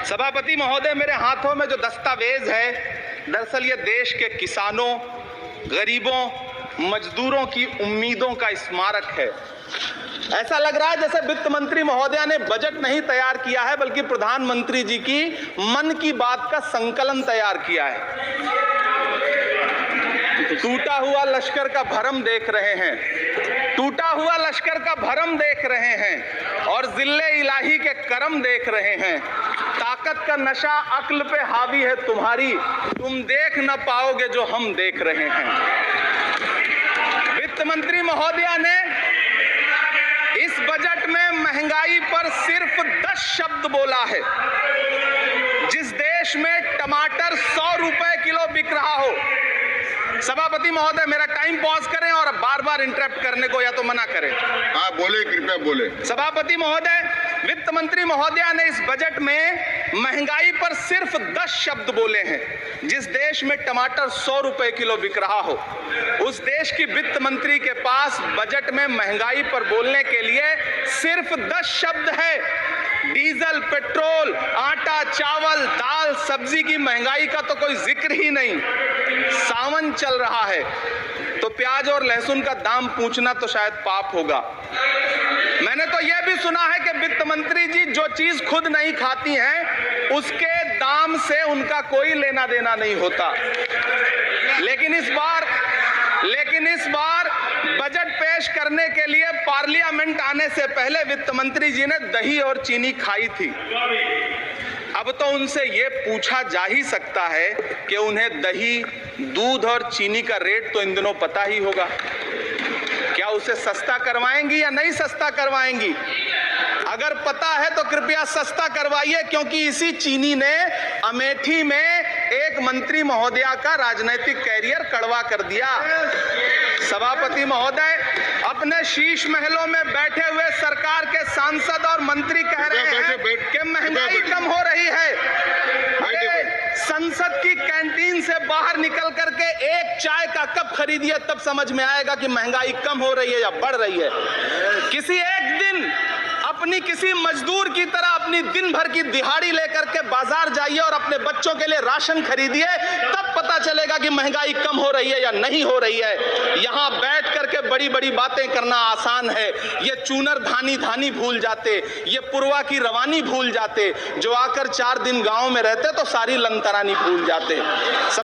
सभापति महोदय, मेरे हाथों में जो दस्तावेज है, दरअसल ये देश के किसानों, गरीबों, मजदूरों की उम्मीदों का स्मारक है। ऐसा लग रहा है जैसे वित्त मंत्री महोदया ने बजट नहीं तैयार किया है, बल्कि प्रधानमंत्री जी की मन की बात का संकलन तैयार किया है। टूटा हुआ लश्कर का भरम देख रहे हैं, टूटा हुआ लश्कर का भरम देख रहे हैं और जिल्ले इलाही के करम देख रहे हैं। ताकत का नशा अक्ल पे हावी है तुम्हारी, तुम देख न पाओगे जो हम देख रहे हैं। वित्त मंत्री महोदया ने इस बजट में महंगाई पर सिर्फ 10 शब्द बोला है। जिस देश में टमाटर 100 रुपए किलो बिक रहा हो। सभापति महोदय, मेरा टाइम पॉज करें और बार बार इंटरप्ट करने को या तो मना करें। हाँ बोले, कृपया बोले। सभापति महोदय, वित्त मंत्री महोदया ने इस बजट में महंगाई पर सिर्फ 10 शब्द बोले हैं। जिस देश में टमाटर 100 रुपए किलो बिक रहा हो, उस देश की वित्त मंत्री के पास बजट में महंगाई पर बोलने के लिए सिर्फ 10 शब्द है। डीजल, पेट्रोल, आटा, चावल, दाल, सब्जी की महंगाई का तो कोई जिक्र ही नहीं। सावन चल रहा है तो प्याज और लहसुन का दाम पूछना तो शायद पाप होगा। मैंने तो यह भी सुना है कि वित्त मंत्री जी जो चीज खुद नहीं खाती हैं, उसके दाम से उनका कोई लेना देना नहीं होता। लेकिन इस बार बजट पेश करने के लिए पार्लियामेंट आने से पहले वित्त मंत्री जी ने दही और चीनी खाई थी। अब तो उनसे ये पूछा जा ही सकता है कि उन्हें दही, दूध और चीनी का रेट तो इन दिनों पता ही होगा। क्या उसे सस्ता करवाएंगी या नहीं सस्ता करवाएंगी? अगर पता है तो कृपया सस्ता करवाइए, क्योंकि इसी चीनी ने अमेठी में एक मंत्री महोदया का राजनीतिक कैरियर कड़वा कर दिया। सभापति महोदय, अपने शीश महलों में बैठे हुए सरकार के सांसद और मंत्री कह रहे हैं कि महंगाई कम हो रही है। अरे संसद की कैंटीन से बाहर निकल करके एक चाय का कप खरीदिए, तब समझ में आएगा कि महंगाई कम हो रही है या बढ़ रही है। किसी एक दिन अपनी किसी मजदूर की तरह अपनी दिन भर की दिहाड़ी लेकर के बाजार जाइए और अपने बच्चों के लिए राशन खरीदिए, तब पता चलेगा कि महंगाई कम हो रही है या नहीं हो रही है। यहाँ बैठ करके बड़ी बड़ी बातें करना आसान है। ये चूनर धानी भूल जाते, ये पुरवा की रवानी भूल जाते, जो आकर 4 दिन गांव में रहते तो सारी लंतरानी भूल जाते।